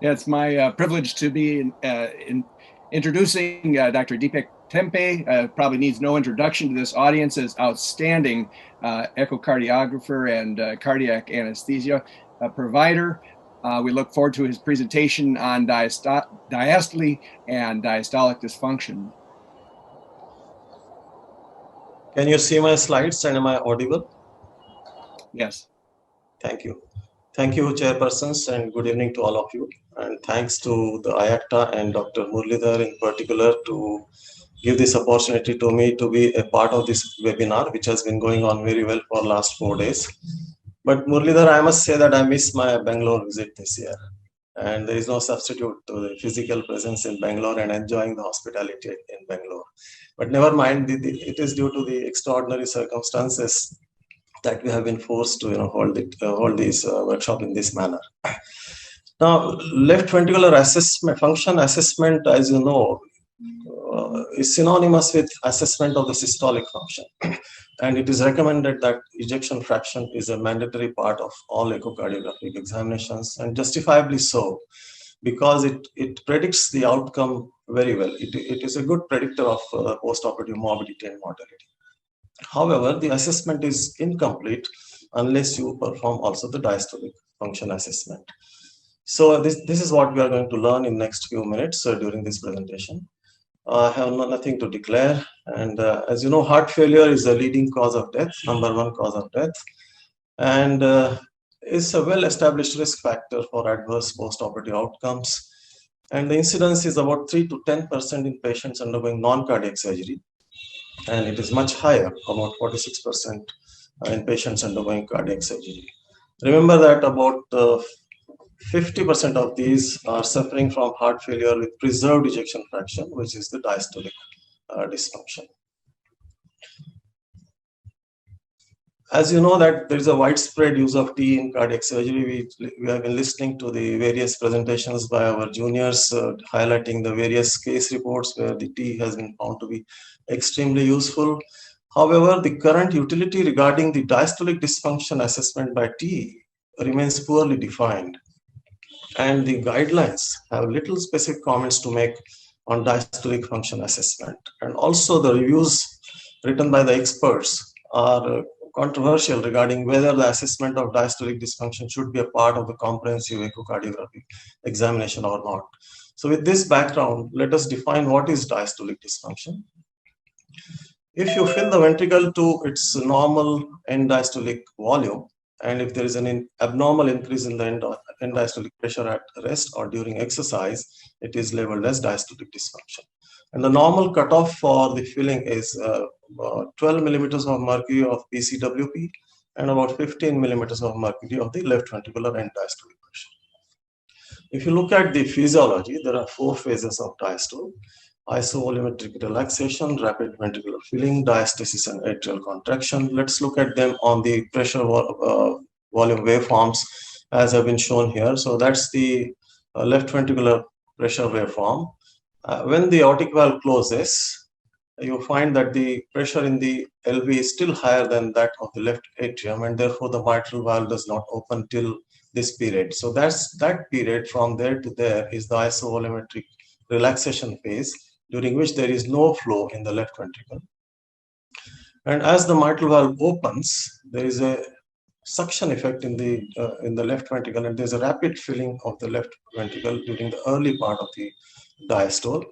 Yeah, it's my privilege to be introducing Dr. Deepak Tempe. Probably needs no introduction to this audience as outstanding echocardiographer and cardiac anesthesia provider. We look forward to his presentation on diastole and diastolic dysfunction. Can you see my slides and am I audible? Yes. Thank you. Thank you, chairpersons, and good evening to all of you. And thanks to the IACTA and Dr. Murlidhar in particular to give this opportunity to me to be a part of this webinar, which has been going on very well for last 4 days. But Murlidhar, I must say that I missed my Bangalore visit this year. And there is no substitute to the physical presence in Bangalore and enjoying the hospitality in Bangalore. But never mind, it is due to the extraordinary circumstances that we have been forced to hold this workshop in this manner. Now, left ventricular assessment, function assessment, as you know, is synonymous with assessment of the systolic function. And it is recommended that ejection fraction is a mandatory part of all echocardiographic examinations, and justifiably so, because it predicts the outcome very well. It is a good predictor of postoperative morbidity and mortality. However, the assessment is incomplete unless you perform also the diastolic function assessment. So this is what we are going to learn in next few minutes during this presentation. I have nothing to declare. And as you know, heart failure is the leading cause of death, #1 cause of death. And is a well-established risk factor for adverse postoperative outcomes. And the incidence is about 3 to 10% in patients undergoing non-cardiac surgery. And it is much higher, about 46% in patients undergoing cardiac surgery. Remember that about 50% of these are suffering from heart failure with preserved ejection fraction, which is the diastolic dysfunction. As you know that there is a widespread use of TE in cardiac surgery. We have been listening to the various presentations by our juniors highlighting the various case reports where the TE has been found to be extremely useful. However, the current utility regarding the diastolic dysfunction assessment by TE remains poorly defined. And the guidelines have little specific comments to make on diastolic function assessment. And also the reviews written by the experts are controversial regarding whether the assessment of diastolic dysfunction should be a part of the comprehensive echocardiographic examination or not. So with this background, let us define what is diastolic dysfunction. If you fill the ventricle to its normal end diastolic volume, and if there is an abnormal increase in the end diastolic pressure at rest or during exercise, it is labeled as diastolic dysfunction. And the normal cutoff for the filling is 12 millimeters of mercury of PCWP and about 15 millimeters of mercury of the left ventricular end diastolic pressure. If you look at the physiology, there are 4 phases of diastole: isovolumetric relaxation, rapid ventricular filling, diastasis, and atrial contraction. Let's look at them on the pressure volume waveforms as have been shown here. So that's the left ventricular pressure waveform. When the aortic valve closes, you find that the pressure in the LV is still higher than that of the left atrium, and therefore the mitral valve does not open till this period. So that period from there to there is the isovolumetric relaxation phase, during which there is no flow in the left ventricle. And as the mitral valve opens, there is a suction effect in the left ventricle, and there's a rapid filling of the left ventricle during the early part of the diastole,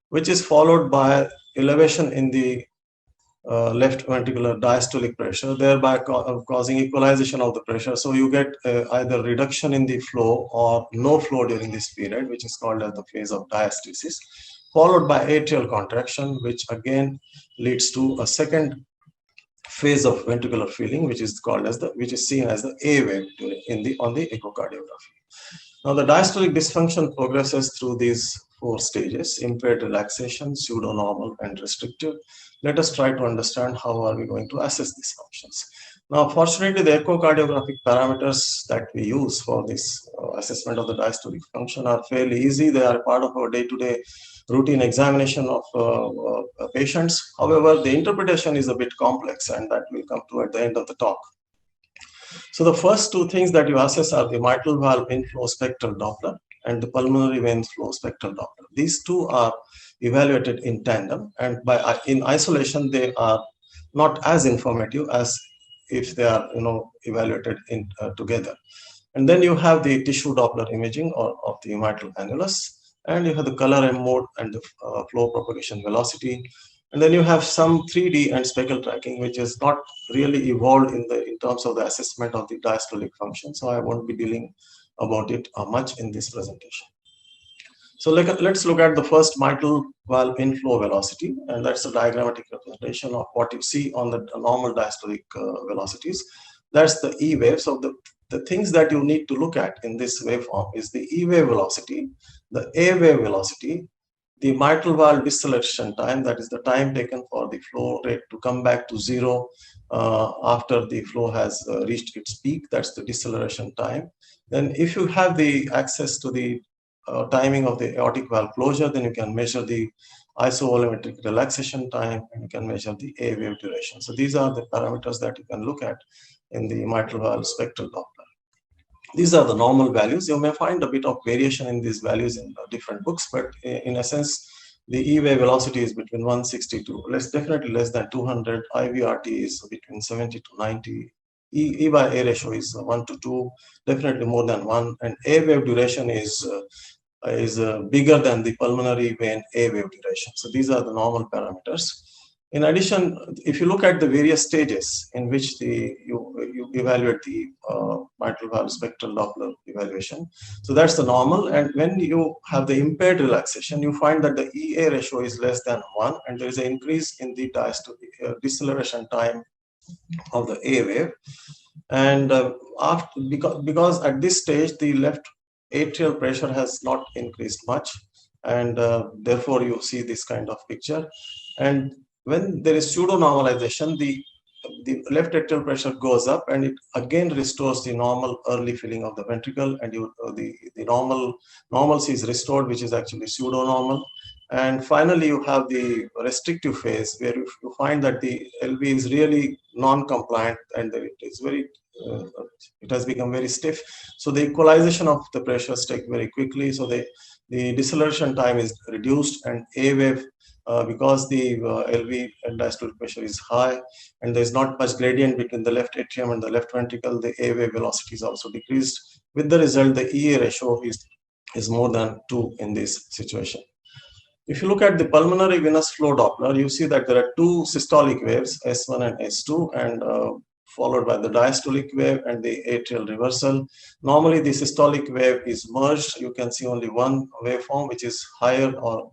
which is followed by elevation in the left ventricular diastolic pressure, thereby causing equalization of the pressure. So you get either reduction in the flow or no flow during this period, which is called as the phase of diastasis, followed by atrial contraction, which again leads to a second phase of ventricular filling, which is seen as the A wave on the echocardiography. Now the diastolic dysfunction progresses through these 4 stages: impaired relaxation, pseudo-normal, and restrictive. Let us try to understand how are we going to assess these functions. Now, fortunately, the echocardiographic parameters that we use for this assessment of the diastolic function are fairly easy. They are part of our day-to-day routine examination of patients. However, the interpretation is a bit complex, and that will come to at the end of the talk. So the first 2 things that you assess are the mitral valve inflow spectral Doppler and the pulmonary vein flow spectral Doppler. These two are evaluated in tandem, and in isolation they are not as informative as if they are evaluated together. And then you have the tissue Doppler imaging of the mitral annulus, and you have the color M mode and the flow propagation velocity. And then you have some 3D and speckle tracking, which is not really evolved in terms of the assessment of the diastolic function. So I won't be dealing about it much in this presentation. So let's look at the first mitral valve inflow velocity, and that's a diagrammatic representation of what you see on the normal diastolic velocities. That's the E wave. So the things that you need to look at in this waveform is the E wave velocity, the A wave velocity, the mitral valve deceleration time, that is the time taken for the flow rate to come back to zero after the flow has reached its peak. That's the deceleration time. Then if you have the access to the timing of the aortic valve closure, then you can measure the isovolumetric relaxation time, and you can measure the A wave duration. So these are the parameters that you can look at in the mitral valve spectral Doppler. These are the normal values. You may find a bit of variation in these values in different books, but in essence, the E wave velocity is between 160 to definitely less than 200. IVRT is between 70 to 90. E by A ratio is 1 to 2, definitely more than 1. And A wave duration is bigger than the pulmonary vein A wave duration. So these are the normal parameters. In addition, if you look at the various stages in which you evaluate the mitral valve spectral Doppler evaluation, so that's the normal. And when you have the impaired relaxation, you find that the EA ratio is less than 1, and there is an increase in the deceleration time of the A wave. And because at this stage the left atrial pressure has not increased much, and therefore you see this kind of picture. And when there is pseudo normalization, the left atrial pressure goes up, and it again restores the normal early filling of the ventricle, and the normalcy is restored, which is actually pseudo normal. And finally, you have the restrictive phase, where you find that the LV is really non-compliant, and it has become very stiff. So the equalization of the pressures take very quickly. So the deceleration time is reduced, and A wave, because the LV and diastolic pressure is high, and there is not much gradient between the left atrium and the left ventricle, the A wave velocity is also decreased. With the result, the EA ratio is more than 2 in this situation. If you look at the pulmonary venous flow Doppler, you see that there are two systolic waves, S1 and S2, and followed by the diastolic wave and the atrial reversal. Normally, the systolic wave is merged. You can see only one waveform, which is higher or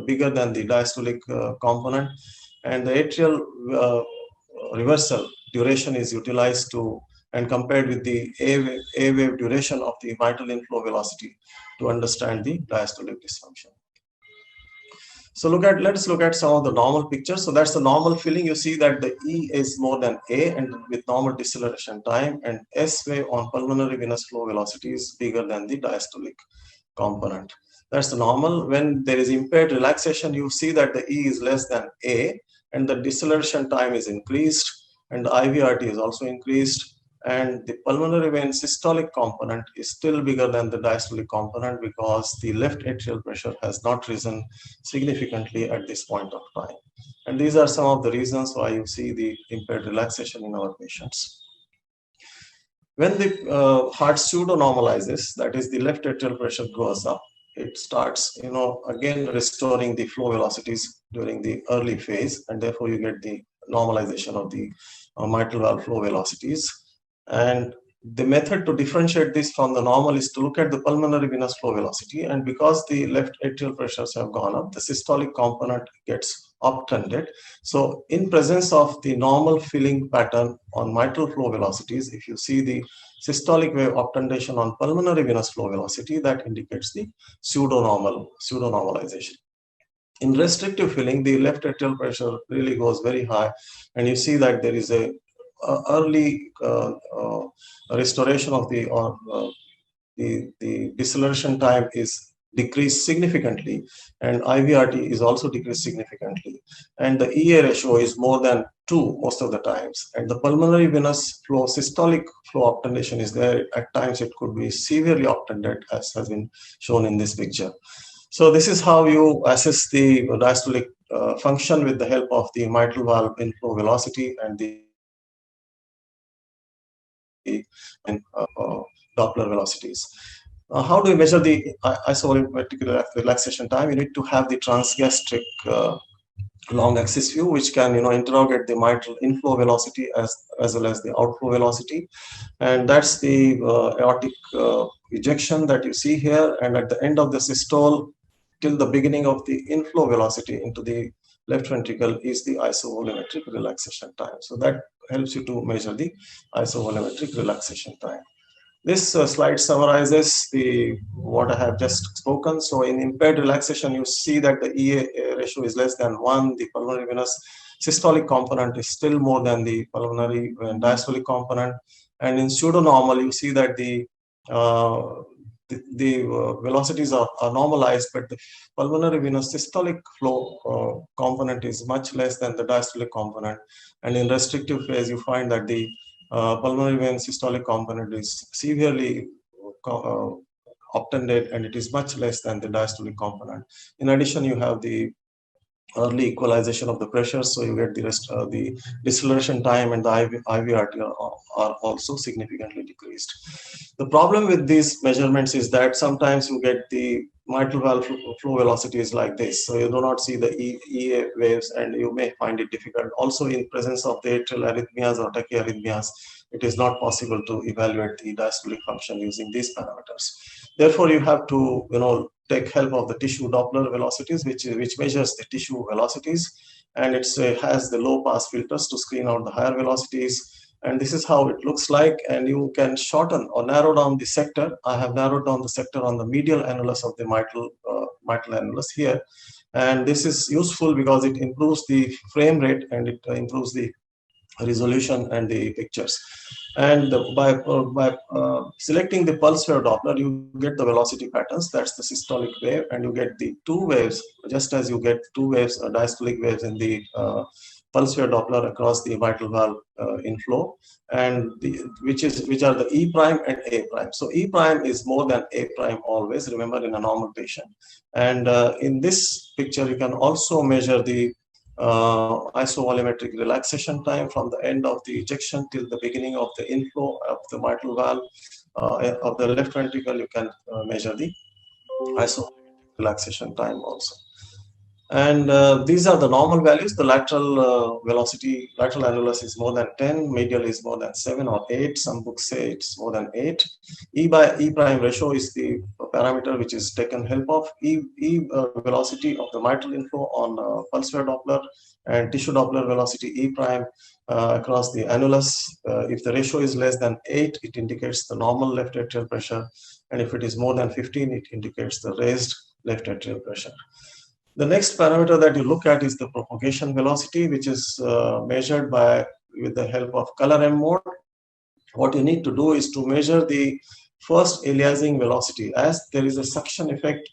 bigger than the diastolic component, and the atrial reversal duration is utilized and compared with the A wave duration of the mitral inflow velocity to understand the diastolic dysfunction. So let's look at some of the normal pictures. So that's the normal filling. You see that the E is more than A, and with normal deceleration time, and S wave on pulmonary venous flow velocity is bigger than the diastolic component. That's the normal. When there is impaired relaxation, you see that the E is less than A, and the deceleration time is increased, and the IVRT is also increased, and the pulmonary vein systolic component is still bigger than the diastolic component because the left atrial pressure has not risen significantly at this point of time. And these are some of the reasons why you see the impaired relaxation in our patients. When the heart pseudo normalizes, that is the left atrial pressure goes up, it starts, again restoring the flow velocities during the early phase, and therefore you get the normalization of the mitral valve flow velocities. And the method to differentiate this from the normal is to look at the pulmonary venous flow velocity. And because the left atrial pressures have gone up, the systolic component gets uptrended. So in presence of the normal filling pattern on mitral flow velocities, if you see the systolic wave uptrendation on pulmonary venous flow velocity, that indicates the pseudo normalization. In restrictive filling, the left atrial pressure really goes very high, and you see that there is a early restoration of the deceleration time is decreased significantly, and IVRT is also decreased significantly, and the EA ratio is more than 2 most of the times, and the pulmonary venous flow systolic flow obtundation is there. At times it could be severely obtunded, as has been shown in this picture. So this is how you assess the diastolic function with the help of the mitral valve inflow velocity and the Doppler velocities. How do we measure the isovolumetric relaxation time? You need to have the transgastric long axis view, which can interrogate the mitral inflow velocity as well as the outflow velocity, and that's the aortic ejection that you see here. And at the end of the systole till the beginning of the inflow velocity into the left ventricle is the isovolumetric relaxation time. So that helps you to measure the isovolumetric relaxation time. This slide summarizes what I have just spoken. So in impaired relaxation, you see that the EA ratio is less than 1. The pulmonary venous systolic component is still more than the pulmonary diastolic component. And in pseudo-normal, you see that the velocities are normalized, but the pulmonary venous systolic flow component is much less than the diastolic component. And in restrictive phase, you find that the pulmonary vein systolic component is severely obtunded, and it is much less than the diastolic component. In addition, you have the early equalization of the pressure, so you get the deceleration time and the IVRT are also significantly decreased. The problem with these measurements is that sometimes you get the mitral valve flow velocities like this, so you do not see the EA waves, and you may find it difficult. Also, in presence of the atrial arrhythmias or tachyarrhythmias, it is not possible to evaluate the diastolic function using these parameters. Therefore, you have to take help of the tissue Doppler velocities, which measures the tissue velocities, and it has the low pass filters to screen out the higher velocities. And this is how it looks like, and you can shorten or narrow down the sector. I have narrowed down the sector on the medial annulus of the mitral annulus here, and this is useful because it improves the frame rate and it improves the resolution and the pictures. And by selecting the pulse wave Doppler, you get the velocity patterns. That's the systolic wave, and you get the two waves, just as you get two waves, diastolic waves in the pulse wave Doppler across the mitral valve inflow, and which are the E prime and A prime. So E prime is more than A prime always, remember, in a normal patient. And in this picture, you can also measure the isovolumetric relaxation time from the end of the ejection till the beginning of the inflow of the mitral valve of the left ventricle. You can measure the isovolumetric relaxation time also. And these are the normal values. The lateral velocity, lateral annulus is more than 10, medial is more than 7 or 8. Some books say it's more than 8. E by E prime ratio is the parameter which is taken help of. Velocity of the mitral inflow on pulse wave Doppler, and tissue Doppler velocity E prime across the annulus. If the ratio is less than 8, it indicates the normal left atrial pressure, and if it is more than 15, it indicates the raised left atrial pressure. The next parameter that you look at is the propagation velocity, which is measured with the help of color M mode. What you need to do is to measure the first aliasing velocity. As there is a suction effect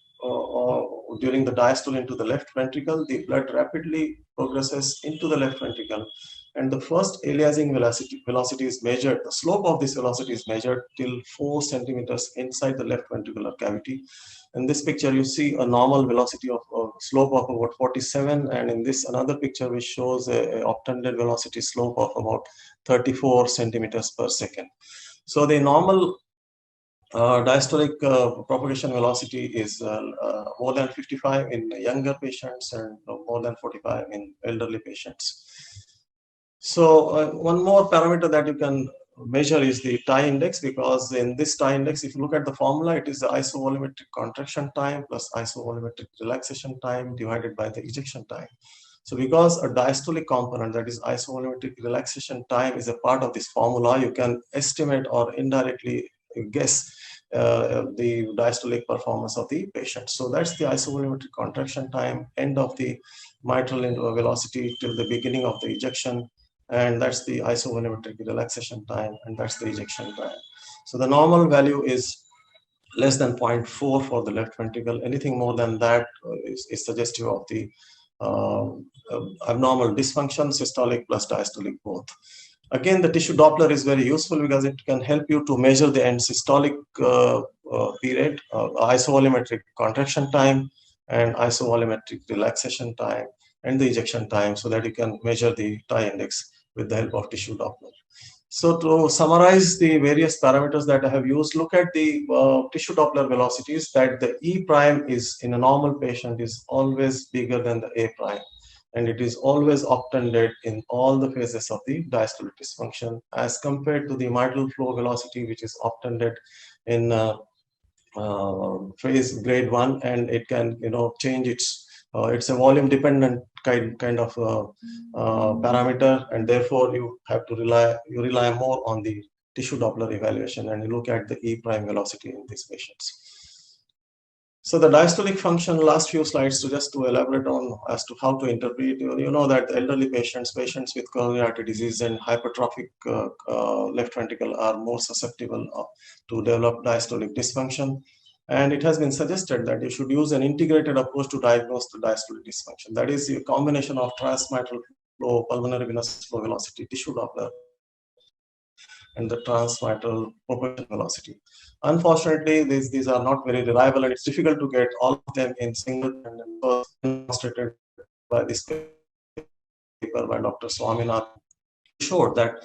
during the diastole into the left ventricle, the blood rapidly progresses into the left ventricle, and the first aliasing velocity is measured. The slope of this velocity is measured till 4 centimeters inside the left ventricular cavity. In this picture, you see a normal velocity of slope of about 47, and in this another picture which shows a obtunded velocity slope of about 34 centimeters per second. So the normal diastolic propagation velocity is more than 55 in younger patients and more than 45 in elderly patients. So one more parameter that you can measure is the tie index, because in this tie index, if you look at the formula, it is the isovolumetric contraction time plus isovolumetric relaxation time divided by the ejection time. So because a diastolic component, that is isovolumetric relaxation time, is a part of this formula, you can estimate or indirectly guess the diastolic performance of the patient. So that's the isovolumetric contraction time, end of the mitral velocity till the beginning of the ejection, and that's the isovolumetric relaxation time, and that's the ejection time. So the normal value is less than 0.4 for the left ventricle. Anything more than that is suggestive of the abnormal dysfunction, systolic plus diastolic both. Again, the tissue Doppler is very useful because it can help you to measure the end systolic period, isovolumetric contraction time, and isovolumetric relaxation time, and the ejection time, so that you can measure the tie index with the help of tissue Doppler. So to summarize the various parameters that I have used, look at the tissue Doppler velocities, that the E prime is in a normal patient is always bigger than the A prime. And it is always octanded in all the phases of the diastolic dysfunction, as compared to the mitral flow velocity, which is octanded in phase grade 1, and it can change it's a volume dependent kind of parameter, and therefore you rely more on the tissue Doppler evaluation, and you look at the E prime velocity in these patients. So the diastolic function, last few slides, to elaborate on as to how to interpret. You know that elderly patients with coronary artery disease and hypertrophic left ventricle are more susceptible to develop diastolic dysfunction. And it has been suggested that you should use an integrated approach to diagnose the diastolic dysfunction. That is a combination of transmitral flow, pulmonary venous flow velocity, tissue Doppler, and the transmitral propagation velocity. Unfortunately, these are not very reliable, and it's difficult to get all of them in single, and demonstrated by this paper by Dr. Swaminathan. Showed that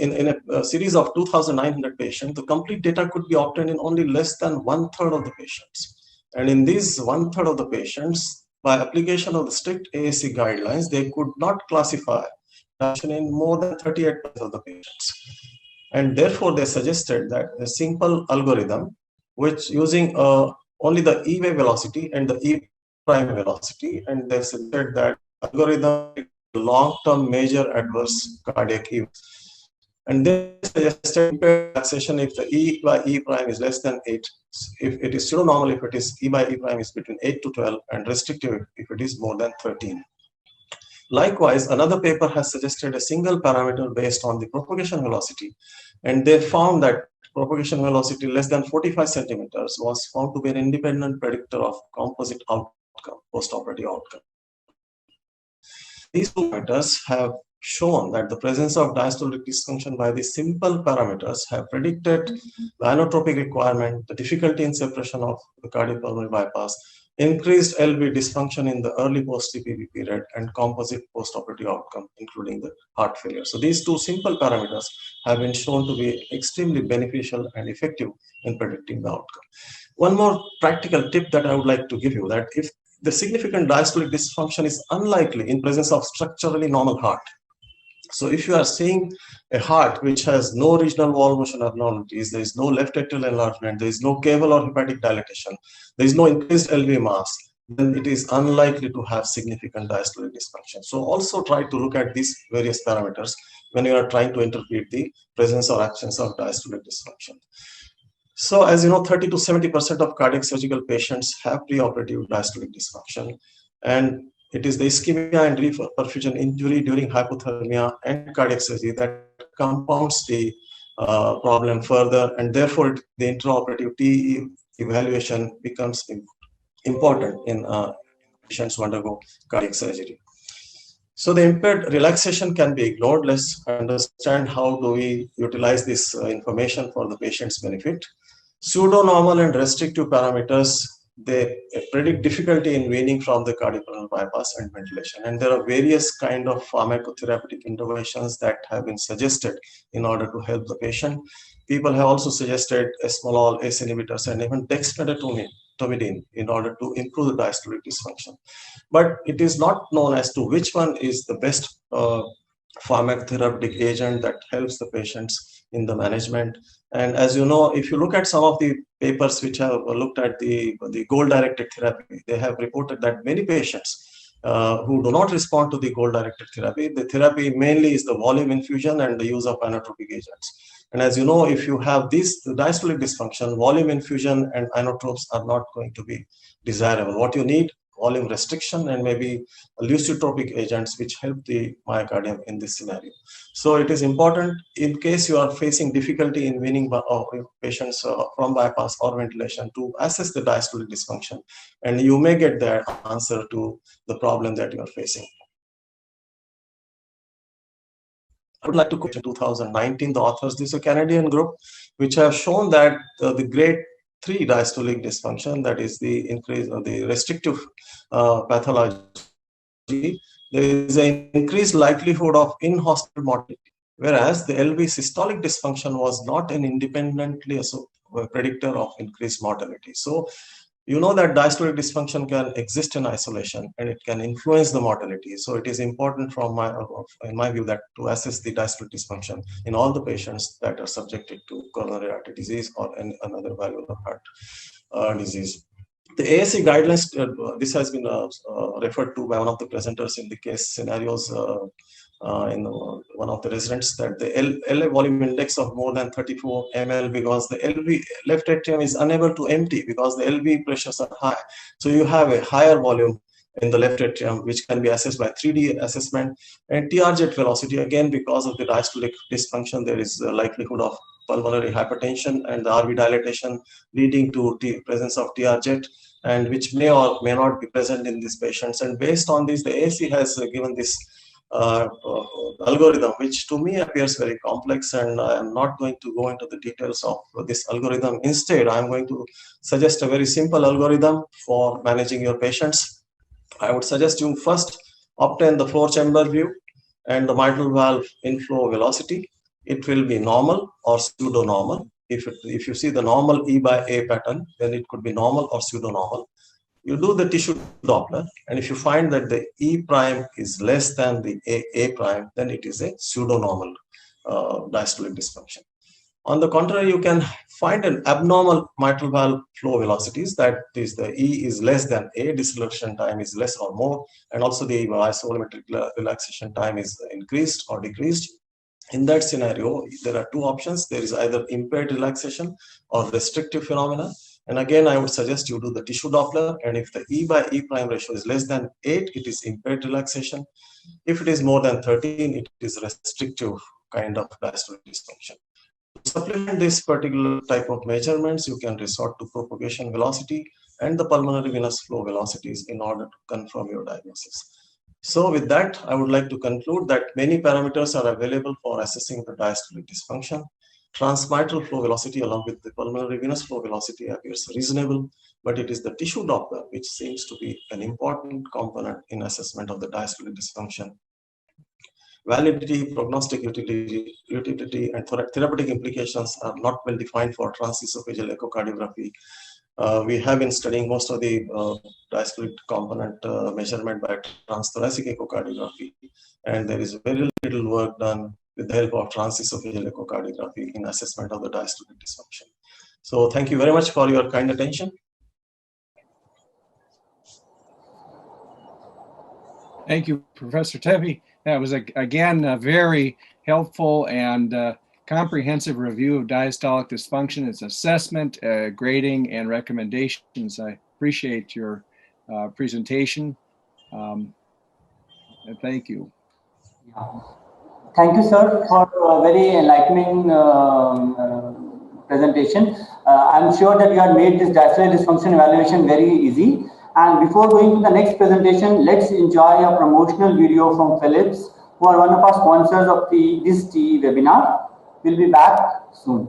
in a series of 2,900 patients, the complete data could be obtained in only less than 1/3 of the patients. And in these 1/3 of the patients, by application of the strict AAC guidelines, they could not classify in more than 38% of the patients. And therefore, they suggested that a simple algorithm, which using only the E wave velocity and the E prime velocity, and they suggested that algorithm long-term major adverse cardiac events. And they suggested relaxation if the E by E prime is less than 8, if it is pseudo-normal, if it is E by E prime is between 8 to 12, and restrictive if it is more than 13. Likewise, another paper has suggested a single parameter based on the propagation velocity, and they found that propagation velocity less than 45 centimeters was found to be an independent predictor of composite outcome, postoperative outcome. These two parameters have shown that the presence of diastolic dysfunction by these simple parameters have predicted the inotropic requirement, the difficulty in separation of the cardiopulmonary bypass, increased LV dysfunction in the early post-CPB period, and composite postoperative outcome, including the heart failure. So these two simple parameters have been shown to be extremely beneficial and effective in predicting the outcome. One more practical tip that I would like to give you, that if the significant diastolic dysfunction is unlikely in presence of structurally normal heart. So if you are seeing a heart which has no regional wall motion abnormalities, there is no left atrial enlargement, there is no caval or hepatic dilatation, there is no increased LV mass, then it is unlikely to have significant diastolic dysfunction. So also try to look at these various parameters when you are trying to interpret the presence or absence of diastolic dysfunction. So as you know, 30 to 70% of cardiac surgical patients have preoperative diastolic dysfunction, and it is the ischemia and reperfusion injury during hypothermia and cardiac surgery that compounds the problem further, and therefore the intraoperative TE evaluation becomes important in patients who undergo cardiac surgery. So the impaired relaxation can be ignored. Let's understand how do we utilize this information for the patient's benefit. Pseudo-normal and restrictive parameters, they predict difficulty in weaning from the cardiopulmonary bypass and ventilation. And there are various kind of pharmacotherapeutic interventions that have been suggested in order to help the patient. People have also suggested esmolol, ACE inhibitors, and even dexmedetomidine in order to improve the diastolic dysfunction. But it is not known as to which one is the best pharmacotherapeutic agent that helps the patients in the management. And as you know, if you look at some of the papers which have looked at the goal-directed therapy, they have reported that many patients who do not respond to the goal-directed therapy, the therapy mainly is the volume infusion and the use of inotropic agents. And as you know, if you have this diastolic dysfunction, volume infusion and inotropes are not going to be desirable. What you need volume restriction and maybe lucitropic agents which help the myocardium in this scenario. So it is important in case you are facing difficulty in weaning patients from bypass or ventilation to assess the diastolic dysfunction, and you may get the answer to the problem that you are facing. I would like to quote in 2019 the authors. This is a Canadian group which have shown that the grade 3 diastolic dysfunction, that is the increase of the restrictive pathology, there is an increased likelihood of in-hospital mortality, whereas the LV systolic dysfunction was not an independently predictor of increased mortality. So you know that diastolic dysfunction can exist in isolation and it can influence the mortality. So it is important in my view that to assess the diastolic dysfunction in all the patients that are subjected to coronary artery disease or any another valvular heart disease. The ASC guidelines, this has been referred to by one of the presenters in the case scenarios in one of the residents, that the LA volume index of more than 34 ml because the LV left atrium is unable to empty because the LV pressures are high. So you have a higher volume in the left atrium which can be assessed by 3D assessment. And TR jet velocity, again because of the diastolic dysfunction, there is a likelihood of pulmonary hypertension and the RV dilatation leading to the presence of TR jet, and which may or may not be present in these patients. And based on this, the AAC has given this algorithm, which to me appears very complex, and I am not going to go into the details of this algorithm. Instead, I am going to suggest a very simple algorithm for managing your patients. I would suggest you first obtain the floor chamber view and the mitral valve inflow velocity. It will be normal or pseudo-normal. If you see the normal E by A pattern, then it could be normal or pseudo-normal. You do the tissue Doppler, and if you find that the E prime is less than the A prime, then it is a pseudo-normal diastolic dysfunction. On the contrary, you can find an abnormal mitral valve flow velocities, that is the E is less than A, deceleration time is less or more, and also the isovolumetric relaxation time is increased or decreased. In that scenario, there are two options. There is either impaired relaxation or restrictive phenomena. And again, I would suggest you do the tissue Doppler. And if the E by E prime ratio is less than 8, it is impaired relaxation. If it is more than 13, it is restrictive kind of diastolic dysfunction. To supplement this particular type of measurements, you can resort to propagation velocity and the pulmonary venous flow velocities in order to confirm your diagnosis. So with that, I would like to conclude that many parameters are available for assessing the diastolic dysfunction. Transmitral flow velocity along with the pulmonary venous flow velocity appears reasonable, but it is the tissue Doppler which seems to be an important component in assessment of the diastolic dysfunction. Validity, prognostic utility, and therapeutic implications are not well defined for transesophageal echocardiography. We have been studying most of the diastolic component measurement by transthoracic echocardiography, and there is very little work done with the help of transesophageal echocardiography in assessment of the diastolic dysfunction. So thank you very much for your kind attention. Thank you, Professor Tempe. That was, again, a very helpful and comprehensive review of diastolic dysfunction, its assessment, grading, and recommendations. I appreciate your presentation. Thank you. Yeah. Thank you, sir, for a very enlightening presentation. I'm sure that you have made this diastolic dysfunction evaluation very easy. And before going to the next presentation, let's enjoy a promotional video from Philips, who are one of our sponsors of this TE webinar. We'll be back soon.